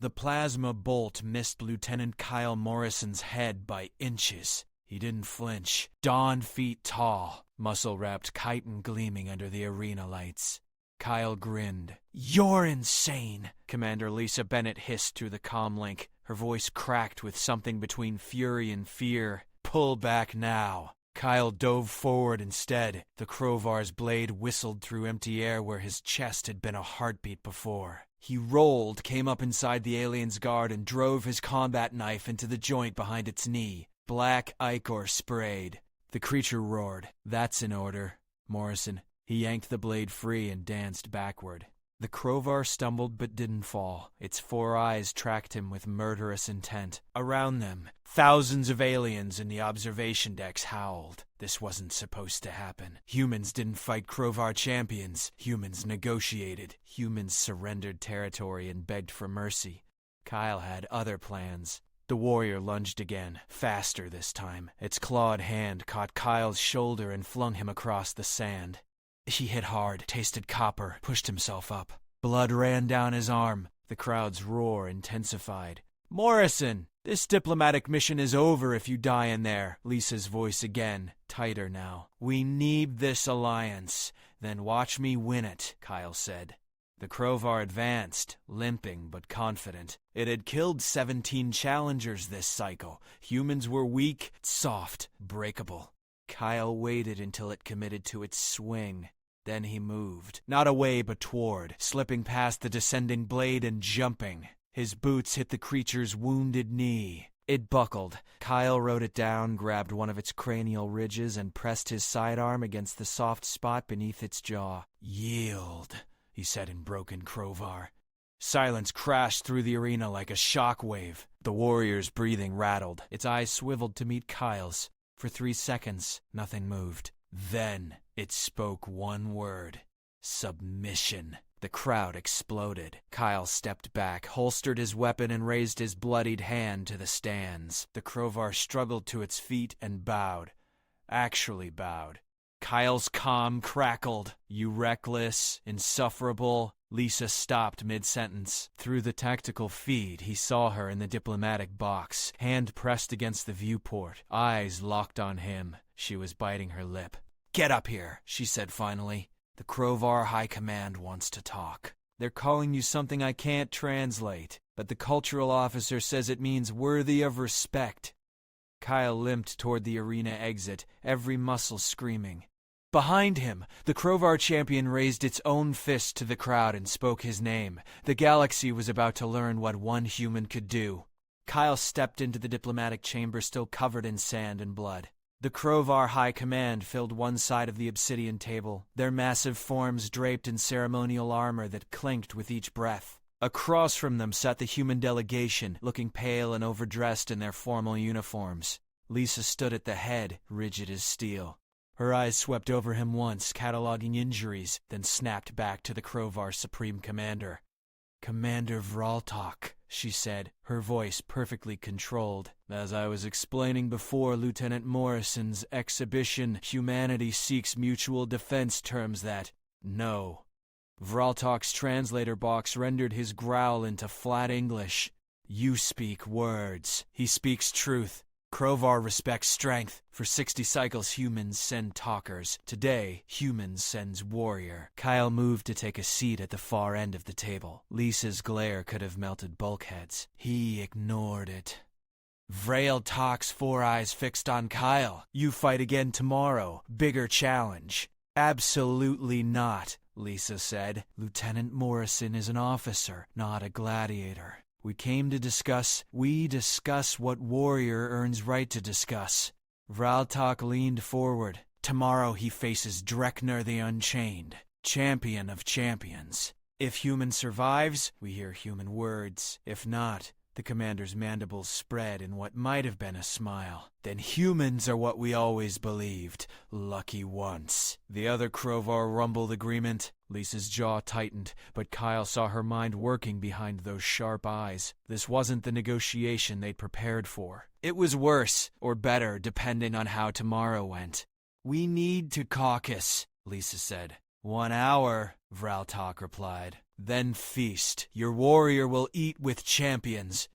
The plasma bolt missed Lieutenant Kyle Morrison's head by inches. He didn't flinch. Dawn feet tall, muscle-wrapped chitin gleaming under the arena lights. Kyle grinned. "You're insane," Commander Lisa Bennett hissed through the comlink. Her voice cracked with something between fury and fear. "Pull back now." Kyle dove forward instead. The crowbar's blade whistled through empty air where his chest had been a heartbeat before. He rolled, came up inside the alien's guard, and drove his combat knife into the joint behind its knee. Black ichor sprayed. The creature roared. "That's in order, Morrison." He yanked the blade free and danced backward. The crowbar stumbled but didn't fall. Its 4 eyes tracked him with murderous intent. Around them, thousands of aliens in the observation decks howled. This wasn't supposed to happen. Humans didn't fight crowbar champions. Humans negotiated. Humans surrendered territory and begged for mercy. Kyle had other plans. The warrior lunged again, faster this time. Its clawed hand caught Kyle's shoulder and flung him across the sand. He hit hard, tasted copper, pushed himself up. Blood ran down his arm. The crowd's roar intensified. "Morrison, this diplomatic mission is over if you die in there." Lisa's voice again, tighter now. "We need this alliance. Then watch me win it," Kyle said. The crowbar advanced, limping but confident. It had killed 17 challengers this cycle. Humans were weak, soft, breakable. Kyle waited until it committed to its swing. Then he moved, not away but toward, slipping past the descending blade and jumping. His boots hit the creature's wounded knee. It buckled. Kyle wrote it down, grabbed one of its cranial ridges, and pressed his sidearm against the soft spot beneath its jaw. "Yield," he said in broken crowbar. Silence crashed through the arena like a shockwave. The warrior's breathing rattled. Its eyes swiveled to meet Kyle's. For 3 seconds, nothing moved. Then it spoke one word. Submission. The crowd exploded. Kyle stepped back, holstered his weapon, and raised his bloodied hand to the stands. The crowbar struggled to its feet and bowed. Actually bowed. Kyle's comm crackled. "You reckless, insufferable." Lisa stopped mid-sentence. Through the tactical feed, he saw her in the diplomatic box, hand pressed against the viewport, eyes locked on him. She was biting her lip. "Get up here," she said finally. "The Crowbar High Command wants to talk. They're calling you something I can't translate, but the cultural officer says it means worthy of respect." Kyle limped toward the arena exit, every muscle screaming. Behind him, the Crowbar champion raised its own fist to the crowd and spoke his name. The galaxy was about to learn what one human could do. Kyle stepped into the diplomatic chamber still covered in sand and blood. The Crowbar High Command filled one side of the obsidian table, their massive forms draped in ceremonial armor that clinked with each breath. Across from them sat the human delegation, looking pale and overdressed in their formal uniforms. Lisa stood at the head, rigid as steel. Her eyes swept over him once, cataloging injuries, then snapped back to the Crowbar's supreme commander. "Commander Vraltok," she said, her voice perfectly controlled. "As I was explaining before, Lieutenant Morrison's exhibition, humanity seeks mutual defense terms that, no." Vraltok's translator box rendered his growl into flat English. "You speak words. He speaks truth. Crowbar respects strength. For 60 cycles, humans send talkers. Today, humans sends warrior." Kyle moved to take a seat at the far end of the table. Lisa's glare could have melted bulkheads. He ignored it. Vraltok's 4 eyes fixed on Kyle. "You fight again tomorrow. Bigger challenge." "Absolutely not," Lisa said. "Lieutenant Morrison is an officer, not a gladiator. We discuss what warrior earns right to discuss." Vraltok leaned forward. "Tomorrow he faces Drekner the Unchained, champion of champions. If human survives, we hear human words. If not," the commander's mandibles spread in what might have been a smile, "then humans are what we always believed. Lucky once." The other Crowbar rumbled agreement. Lisa's jaw tightened, but Kyle saw her mind working behind those sharp eyes. This wasn't the negotiation they'd prepared for. It was worse, or better, depending on how tomorrow went. "We need to caucus," Lisa said. "1 hour," Vraltok replied. Then feast. Your warrior will eat with champions.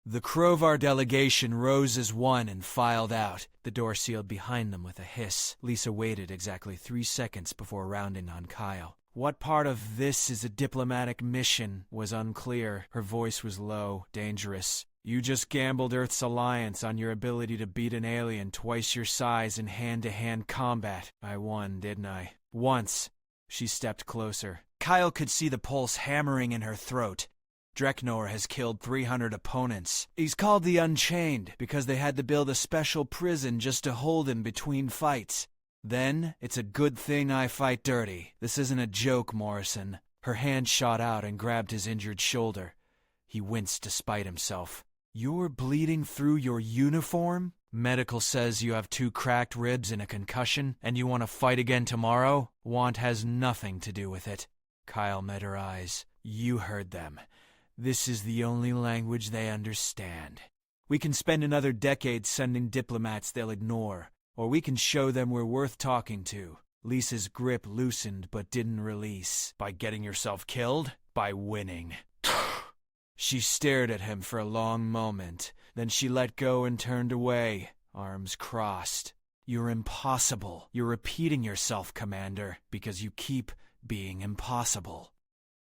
The Krovar delegation rose as one and filed out. The door sealed behind them with a hiss. Lisa waited exactly 3 seconds before rounding on Kyle. What part of "this is a diplomatic mission" was unclear. Her voice was low, dangerous. You just gambled Earth's alliance on your ability to beat an alien twice your size in hand-to-hand combat. I won, didn't I? Once. She stepped closer. Kyle could see the pulse hammering in her throat. Dreknor has killed 300 opponents. He's called the Unchained because they had to build a special prison just to hold him between fights. Then, it's a good thing I fight dirty. This isn't a joke, Morrison. Her hand shot out and grabbed his injured shoulder. He winced despite himself. You're bleeding through your uniform? Medical says you have 2 cracked ribs and a concussion, and you want to fight again tomorrow? Want has nothing to do with it. Kyle met her eyes. You heard them. This is the only language they understand. We can spend another decade sending diplomats they'll ignore. Or we can show them we're worth talking to. Lisa's grip loosened but didn't release. By getting yourself killed? By winning. She stared at him for a long moment. Then she let go and turned away, arms crossed. You're impossible. You're repeating yourself, Commander, because you keep being impossible.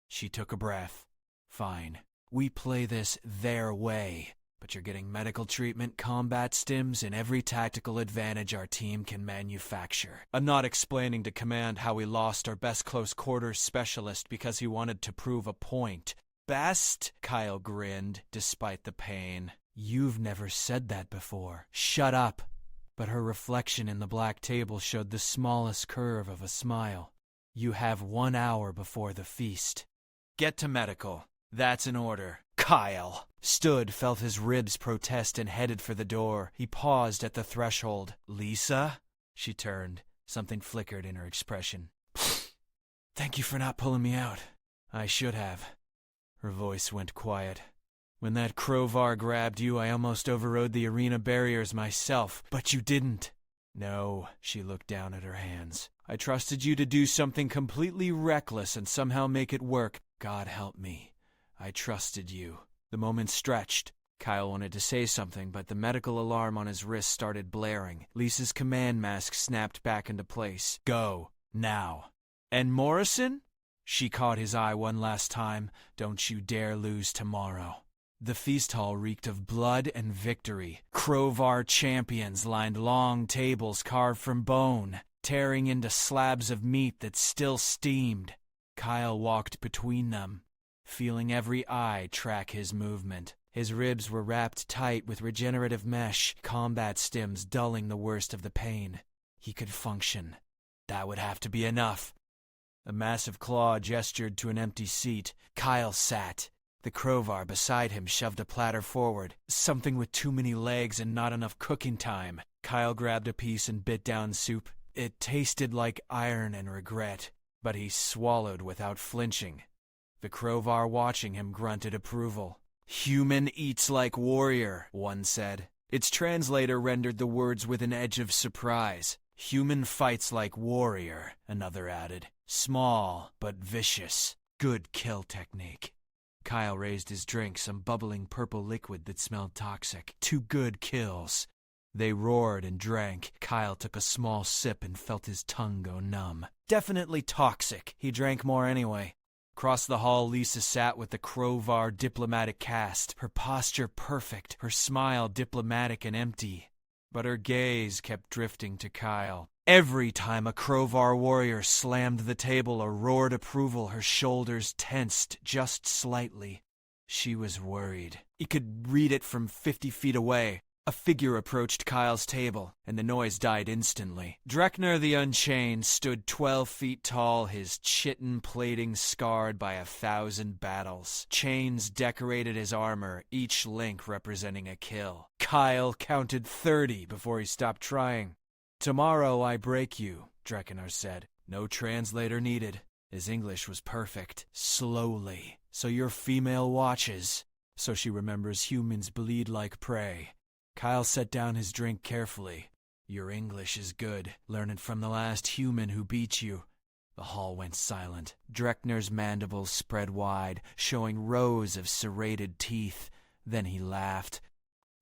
She took a breath. Fine. We play this their way. But you're getting medical treatment, combat stims, and every tactical advantage our team can manufacture. I'm not explaining to Command how we lost our best close quarters specialist because he wanted to prove a point. Best? Kyle grinned, despite the pain. You've never said that before. Shut up. But her reflection in the black table showed the smallest curve of a smile. You have 1 hour before the feast. Get to medical. That's an order. Kyle stood, felt his ribs protest, and headed for the door. He paused at the threshold. Lisa? She turned. Something flickered in her expression. Thank you for not pulling me out. I should have. Her voice went quiet. When that Krovar grabbed you, I almost overrode the arena barriers myself, but you didn't. No, she looked down at her hands. I trusted you to do something completely reckless and somehow make it work. God help me. I trusted you. The moment stretched. Kyle wanted to say something, but the medical alarm on his wrist started blaring. Lisa's command mask snapped back into place. Go. Now. And Morrison? She caught his eye one last time. Don't you dare lose tomorrow. The feast hall reeked of blood and victory. Krovar champions lined long tables carved from bone, tearing into slabs of meat that still steamed. Kyle walked between them, feeling every eye track his movement. His ribs were wrapped tight with regenerative mesh, combat stims dulling the worst of the pain. He could function. That would have to be enough. A massive claw gestured to an empty seat. Kyle sat. The Krovar beside him shoved a platter forward, something with too many legs and not enough cooking time. Kyle grabbed a piece and bit down soup. It tasted like iron and regret, but he swallowed without flinching. The Krovar watching him grunted approval. Human eats like warrior, one said. Its translator rendered the words with an edge of surprise. Human fights like warrior, another added. Small, but vicious. Good kill technique. Kyle raised his drink, some bubbling purple liquid that smelled toxic. 2 good kills. They roared and drank. Kyle took a small sip and felt his tongue go numb. Definitely toxic. He drank more anyway. Across the hall, Lisa sat with the Krovar diplomatic cast, her posture perfect, her smile diplomatic and empty. But her gaze kept drifting to Kyle. Every time a Krovar warrior slammed the table or roared approval, her shoulders tensed just slightly. She was worried. He could read it from 50 feet away. A figure approached Kyle's table, and the noise died instantly. Dreknor the Unchained stood 12 feet tall, his chitin plating scarred by 1,000 battles. Chains decorated his armor, each link representing a kill. Kyle counted 30 before he stopped trying. Tomorrow I break you, Dreknor said. No translator needed. His English was perfect. Slowly. So your female watches. So she remembers humans bleed like prey. Kyle set down his drink carefully. Your English is good. Learn it from the last human who beat you. The hall went silent. Dreckner's mandibles spread wide, showing rows of serrated teeth. Then he laughed.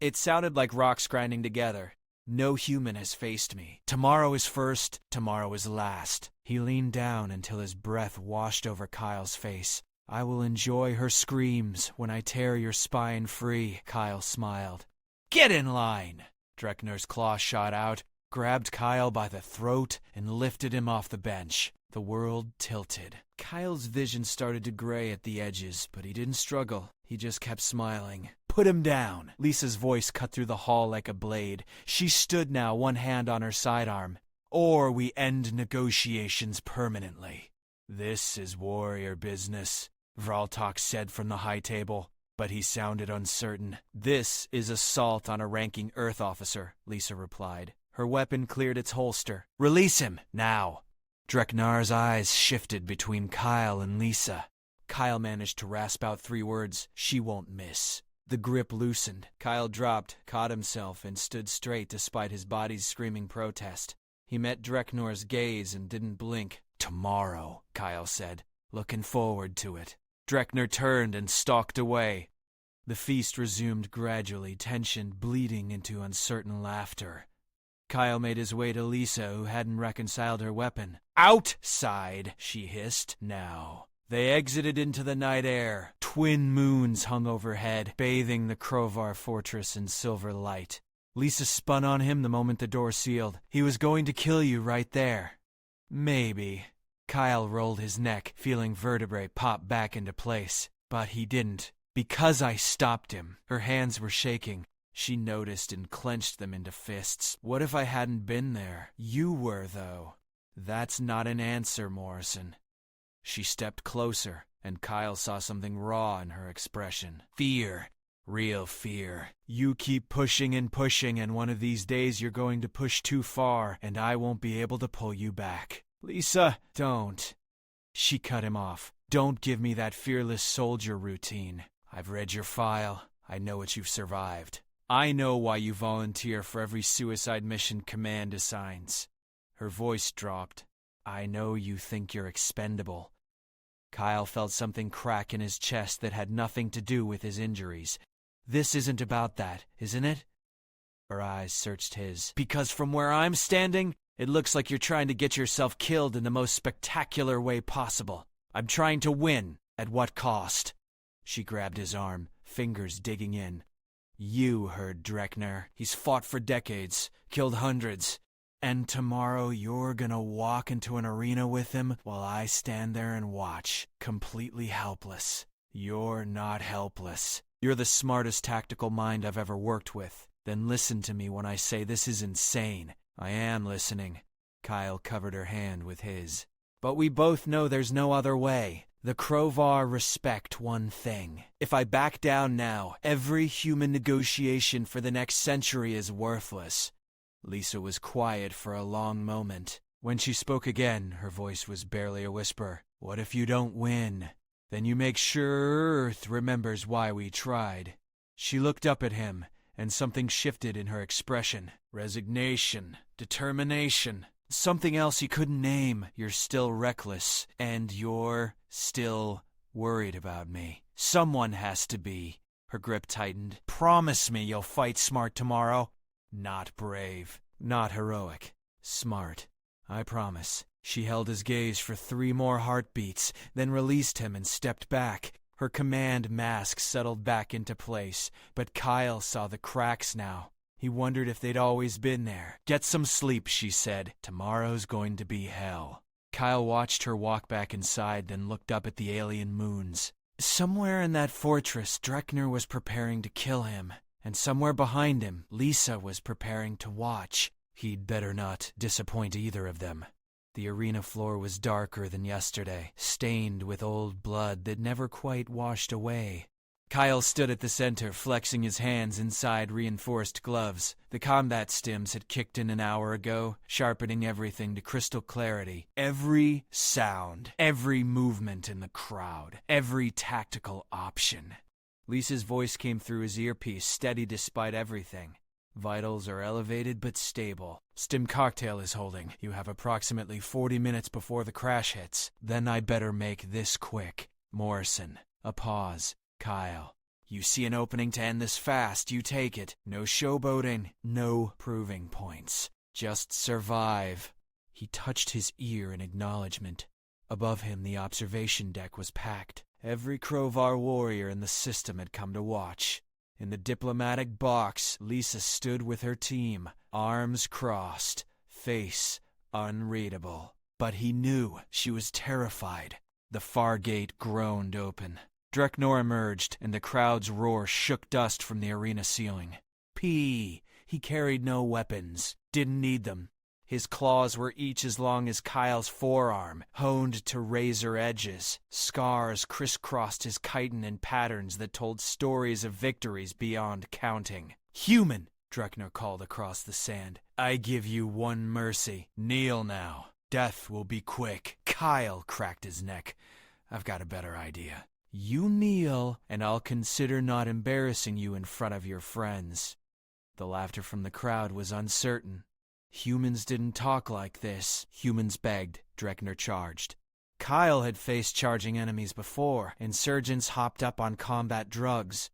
It sounded like rocks grinding together. No human has faced me. Tomorrow is first, tomorrow is last. He leaned down until his breath washed over Kyle's face. I will enjoy her screams when I tear your spine free, Kyle smiled. Get in line! Dreckner's claw shot out, grabbed Kyle by the throat, and lifted him off the bench. The world tilted. Kyle's vision started to gray at the edges, but he didn't struggle. He just kept smiling. Put him down! Lisa's voice cut through the hall like a blade. She stood now, one hand on her sidearm. Or we end negotiations permanently. This is warrior business, Vraltok said from the high table, but he sounded uncertain. This is assault on a ranking Earth officer, Lisa replied. Her weapon cleared its holster. Release him, now! Drecknar's eyes shifted between Kyle and Lisa. Kyle managed to rasp out 3 words, she won't miss. The grip loosened. Kyle dropped, caught himself, and stood straight despite his body's screaming protest. He met Drecknor's gaze and didn't blink. Tomorrow, Kyle said. Looking forward to it. Dreckner turned and stalked away. The feast resumed gradually, tension bleeding into uncertain laughter. Kyle made his way to Lisa, who hadn't reconciled her weapon. Outside, she hissed. Now. They exited into the night air. Twin moons hung overhead, bathing the Krovar fortress in silver light. Lisa spun on him the moment the door sealed. He was going to kill you right there. Maybe. Kyle rolled his neck, feeling vertebrae pop back into place. But he didn't. Because I stopped him. Her hands were shaking. She noticed and clenched them into fists. What if I hadn't been there? You were, though. That's not an answer, Morrison. She stepped closer, and Kyle saw something raw in her expression. Fear. Real fear. You keep pushing, and one of these days you're going to push too far, and I won't be able to pull you back. Lisa, don't. She cut him off. Don't give me that fearless soldier routine. I've read your file. I know what you've survived. I know why you volunteer for every suicide mission command assigns. Her voice dropped. I know you think you're expendable. Kyle felt something crack in his chest that had nothing to do with his injuries. This isn't about that, isn't it? Her eyes searched his. Because from where I'm standing, it looks like you're trying to get yourself killed in the most spectacular way possible. I'm trying to win. At what cost? She grabbed his arm, fingers digging in. You heard Dreckner. He's fought for decades, killed hundreds. And tomorrow you're gonna walk into an arena with him while I stand there and watch, completely helpless. You're not helpless. You're the smartest tactical mind I've ever worked with. Then listen to me when I say this is insane. I am listening. Kyle covered her hand with his. But we both know there's no other way. The Krovar respect one thing. If I back down now, every human negotiation for the next century is worthless. Lisa was quiet for a long moment. When she spoke again, her voice was barely a whisper. What if you don't win? Then you make sure Earth remembers why we tried. She looked up at him, and something shifted in her expression. Resignation, determination, something else he couldn't name. You're still reckless, and you're still worried about me. Someone has to be. Her grip tightened. Promise me you'll fight smart tomorrow. Not brave, not heroic, smart. I promise. She held his gaze for 3 more heartbeats, then released him and stepped back. Her command mask settled back into place, but Kyle saw the cracks now. He wondered if they'd always been there. Get some sleep, she said. Tomorrow's going to be hell. Kyle watched her walk back inside, then looked up at the alien moons. Somewhere in that fortress, Dreckner was preparing to kill him. And somewhere behind him, Lisa was preparing to watch. He'd better not disappoint either of them. The arena floor was darker than yesterday, stained with old blood that never quite washed away. Kyle stood at the center, flexing his hands inside reinforced gloves. The combat stims had kicked in an hour ago, sharpening everything to crystal clarity. Every sound, every movement in the crowd, every tactical option. Lisa's voice came through his earpiece, steady despite everything. Vitals are elevated but stable. Stim cocktail is holding. You have approximately 40 minutes before the crash hits. Then I'd better make this quick. Morrison. A pause. Kyle. You see an opening to end this fast, you take it. No showboating. No proving points. Just survive. He touched his ear in acknowledgement. Above him, the observation deck was packed. Every Crowvar warrior in the system had come to watch. In the diplomatic box, Lisa stood with her team, arms crossed, face unreadable. But he knew she was terrified. The far gate groaned open. Dreknor emerged, and the crowd's roar shook dust from the arena ceiling. He carried no weapons, didn't need them. His claws were each as long as Kyle's forearm, honed to razor edges. Scars crisscrossed his chitin in patterns that told stories of victories beyond counting. Human, Dreknor called across the sand. I give you one mercy. Kneel now. Death will be quick. Kyle cracked his neck. I've got a better idea. You kneel, and I'll consider not embarrassing you in front of your friends. The laughter from the crowd was uncertain. Humans didn't talk like this. Humans begged. Dreknor charged. Kyle had faced charging enemies before. Insurgents hopped up on combat drugs.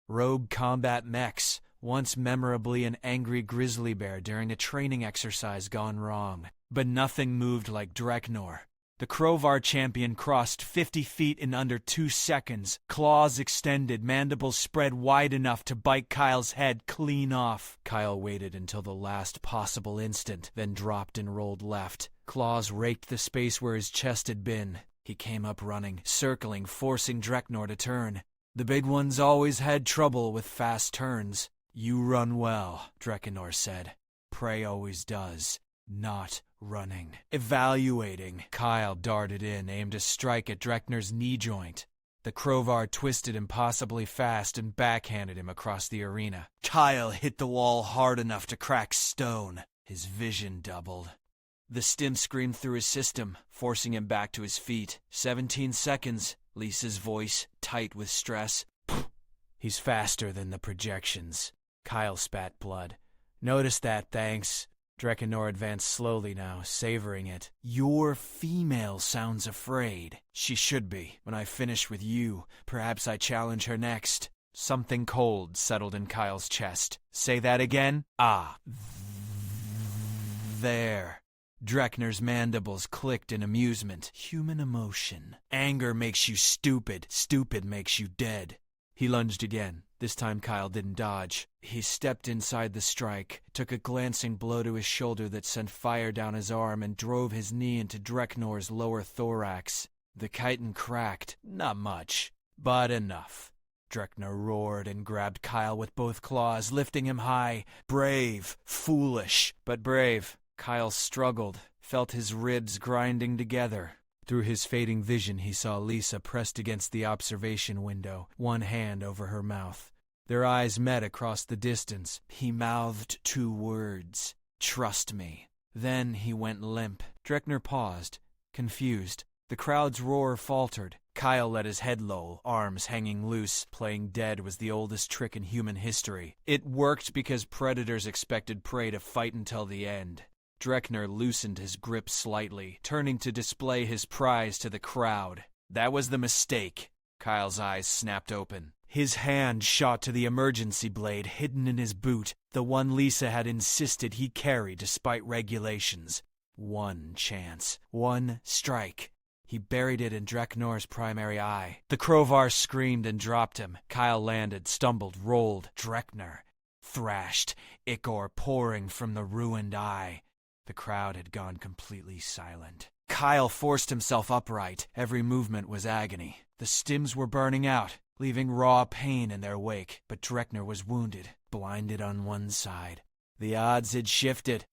Rogue combat mechs, once memorably an angry grizzly bear during a training exercise gone wrong. But nothing moved like Dreknor. The Crowvar champion crossed 50 feet in under 2 seconds, claws extended, mandibles spread wide enough to bite Kyle's head clean off. Kyle waited until the last possible instant, then dropped and rolled left. Claws raked the space where his chest had been. He came up running, circling, forcing Dreknor to turn. The big ones always had trouble with fast turns. You run well, Dreknor said. Prey always does. Not running. Evaluating. Kyle darted in, aimed a strike at Dreknor's knee joint. The Crowvar twisted impossibly fast and backhanded him across the arena. Kyle hit the wall hard enough to crack stone. His vision doubled. The stim screamed through his system, forcing him back to his feet. 17 seconds, Lisa's voice, tight with stress. He's faster than the projections. Kyle spat blood. Notice that, thanks. Dreknor advanced slowly now, savoring it. Your female sounds afraid. She should be. When I finish with you, perhaps I challenge her next. Something cold settled in Kyle's chest. Say that again? Ah. There. Dreknor's mandibles clicked in amusement. Human emotion. Anger makes you stupid. Stupid makes you dead. He lunged again. This time Kyle didn't dodge. He stepped inside the strike, took a glancing blow to his shoulder that sent fire down his arm and drove his knee into Dreknor's lower thorax. The chitin cracked. Not much, but enough. Dreknor roared and grabbed Kyle with both claws, lifting him high. Brave. Foolish, but brave. Kyle struggled, felt his ribs grinding together. Through his fading vision, he saw Lisa pressed against the observation window, one hand over her mouth. Their eyes met across the distance. He mouthed 2 words. Trust me. Then he went limp. Dreknor paused, confused. The crowd's roar faltered. Kyle let his head loll, arms hanging loose. Playing dead was the oldest trick in human history. It worked because predators expected prey to fight until the end. Dreknor loosened his grip slightly, turning to display his prize to the crowd. That was the mistake. Kyle's eyes snapped open. His hand shot to the emergency blade hidden in his boot, the one Lisa had insisted he carry despite regulations. One chance. One strike. He buried it in Dreknor's primary eye. The Crowvar screamed and dropped him. Kyle landed, stumbled, rolled. Dreknor thrashed, ichor pouring from the ruined eye. The crowd had gone completely silent. Kyle forced himself upright. Every movement was agony. The stims were burning out, leaving raw pain in their wake. But Dreknor was wounded, blinded on one side. The odds had shifted.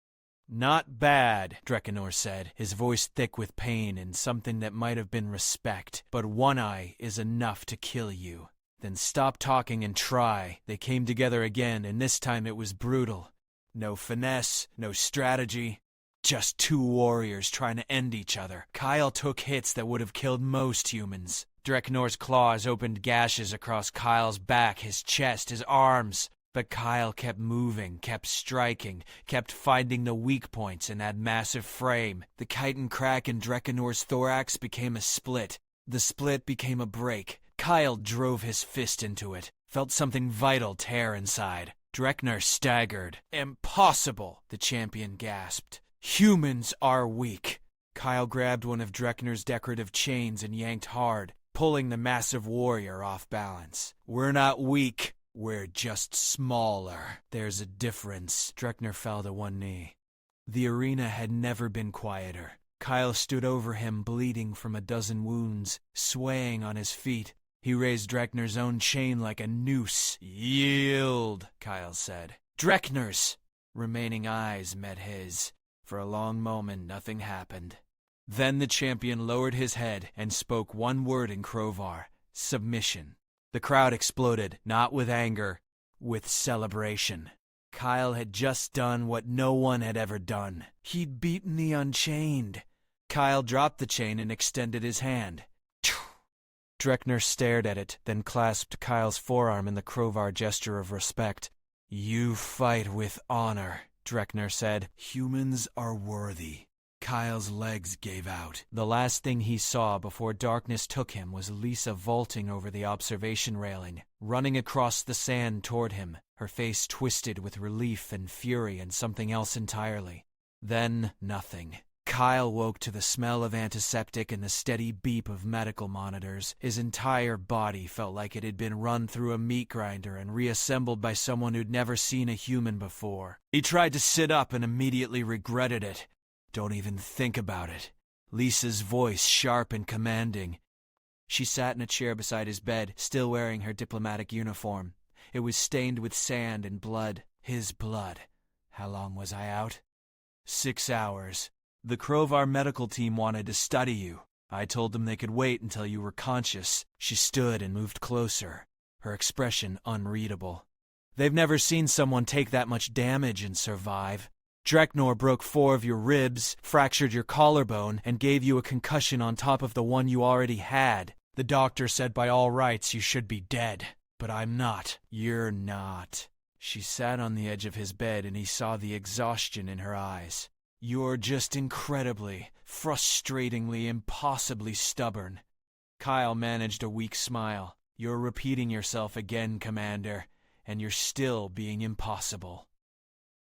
Not bad, Dreknor said, his voice thick with pain and something that might have been respect. But one eye is enough to kill you. Then stop talking and try. They came together again, and this time it was brutal. No finesse, no strategy. Just 2 warriors trying to end each other. Kyle took hits that would have killed most humans. Dreknor's claws opened gashes across Kyle's back, his chest, his arms. But Kyle kept moving, kept striking, kept finding the weak points in that massive frame. The chitin crack in Drekenor's thorax became a split. The split became a break. Kyle drove his fist into it, felt something vital tear inside. Drekenor staggered. "Impossible," the champion gasped. "Humans are weak." Kyle grabbed one of Drekenor's decorative chains and yanked hard, pulling the massive warrior off balance. "We're not weak. We're just smaller. There's a difference." Drekenor fell to one knee. The arena had never been quieter. Kyle stood over him, bleeding from a dozen wounds, swaying on his feet. He raised Drekenor's own chain like a noose. "Yield," Kyle said. Drekenor's remaining eyes met his. For a long moment, nothing happened. Then the champion lowered his head and spoke one word in Crovar: submission. The crowd exploded, not with anger, with celebration. Kyle had just done what no one had ever done. He'd beaten the Unchained. Kyle dropped the chain and extended his hand. Drekenor stared at it, then clasped Kyle's forearm in the Crovar gesture of respect. "You fight with honor," Drekenor said. "Humans are worthy." Kyle's legs gave out. The last thing he saw before darkness took him was Lisa vaulting over the observation railing, running across the sand toward him, her face twisted with relief and fury and something else entirely. Then nothing. Kyle woke to the smell of antiseptic and the steady beep of medical monitors. His entire body felt like it had been run through a meat grinder and reassembled by someone who'd never seen a human before. He tried to sit up and immediately regretted it. "Don't even think about it." Lisa's voice, sharp and commanding. She sat in a chair beside his bed, still wearing her diplomatic uniform. It was stained with sand and blood. His blood. How long was I out? 6 hours. "The Crovar medical team wanted to study you. I told them they could wait until you were conscious." She stood and moved closer, her expression unreadable. "They've never seen someone take that much damage and survive. Drekenor broke 4 of your ribs, fractured your collarbone, and gave you a concussion on top of the one you already had. The doctor said by all rights you should be dead. But I'm not." "You're not." She sat on the edge of his bed and he saw the exhaustion in her eyes. "You're just incredibly, frustratingly, impossibly stubborn." Kyle managed a weak smile. "You're repeating yourself again, Commander, and you're still being impossible."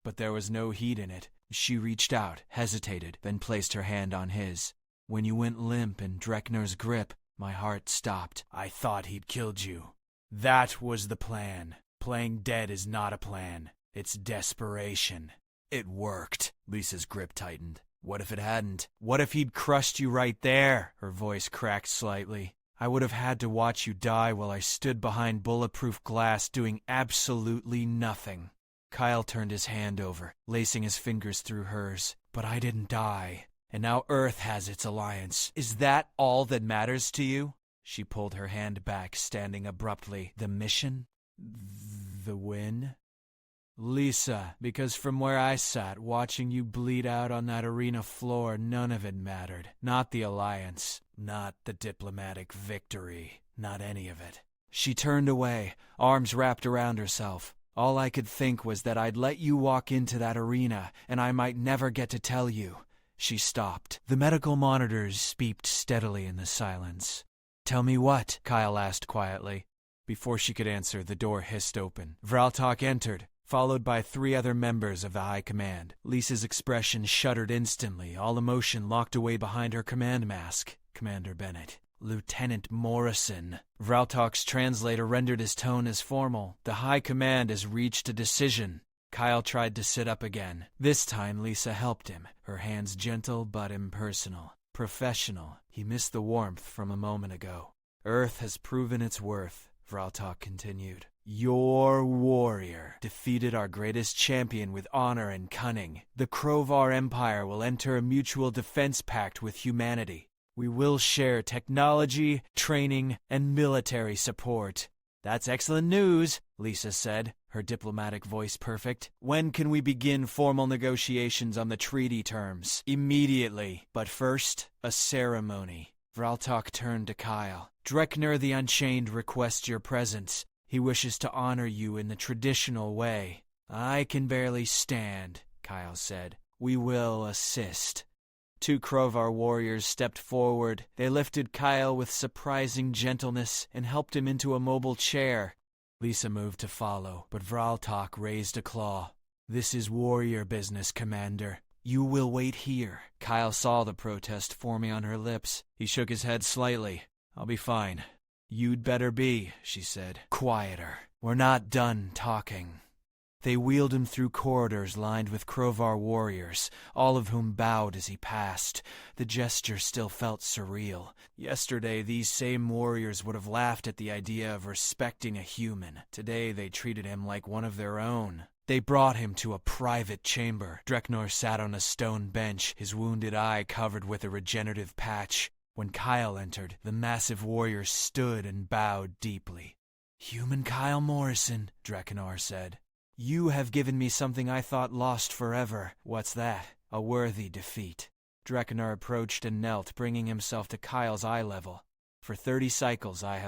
But there was no heat in it. She reached out, hesitated, then placed her hand on his. "When you went limp in Drekenor's grip, my heart stopped. I thought he'd killed you. That was the plan. Playing dead is not a plan. It's desperation." "It worked." Lisa's grip tightened. "What if it hadn't? What if he'd crushed you right there?" Her voice cracked slightly. "I would have had to watch you die while I stood behind bulletproof glass doing absolutely nothing." Kyle turned his hand over, lacing his fingers through hers. "But I didn't die. And now Earth has its alliance. Is that all that matters to you?" She pulled her hand back, standing abruptly. "The mission? The win?" "Lisa, because from where I sat, watching you bleed out on that arena floor, none of it mattered. Not the alliance, not the diplomatic victory, not any of it." She turned away, arms wrapped around herself. "All I could think was that I'd let you walk into that arena, and I might never get to tell you." She stopped. The medical monitors beeped steadily in the silence. "Tell me what?" Kyle asked quietly. Before she could answer, the door hissed open. Vraltok entered, followed by 3 other members of the High Command. Lisa's expression shuddered instantly, all emotion locked away behind her command mask. Commander Bennett. "Lieutenant Morrison." Vraltok's translator rendered his tone as formal. "The High Command has reached a decision." Kyle tried to sit up again. This time Lisa helped him, her hands gentle but impersonal. Professional. He missed the warmth from a moment ago. "Earth has proven its worth," Vraltok continued. "Your warrior defeated our greatest champion with honor and cunning. The Crovar Empire will enter a mutual defense pact with humanity. We will share technology, training, and military support." "That's excellent news," Lisa said, her diplomatic voice perfect. "When can we begin formal negotiations on the treaty terms?" "Immediately. But first, a ceremony." Vraltok turned to Kyle. "Drekenor the Unchained requests your presence. He wishes to honor you in the traditional way. I can barely stand, Kyle said. We will assist. 2 Krovar warriors stepped forward. They lifted Kyle with surprising gentleness and helped him into a mobile chair. Lisa moved to follow, but Vraltok raised a claw. This is warrior business, Commander. You will wait here. Kyle saw the protest forming on her lips. He shook his head slightly. I'll be fine. You'd better be, she said. Quieter. We're not done talking. They wheeled him through corridors lined with Krovar warriors, all of whom bowed as he passed. The gesture still felt surreal. Yesterday, these same warriors would have laughed at the idea of respecting a human. Today, they treated him like one of their own. They brought him to a private chamber. Dreknor sat on a stone bench, his wounded eye covered with a regenerative patch. When Kyle entered, the massive warrior stood and bowed deeply. Human Kyle Morrison, Dreknor said. You have given me something I thought lost forever. What's that? A worthy defeat. Dreknor approached and knelt, bringing himself to Kyle's eye level. For 30 cycles I have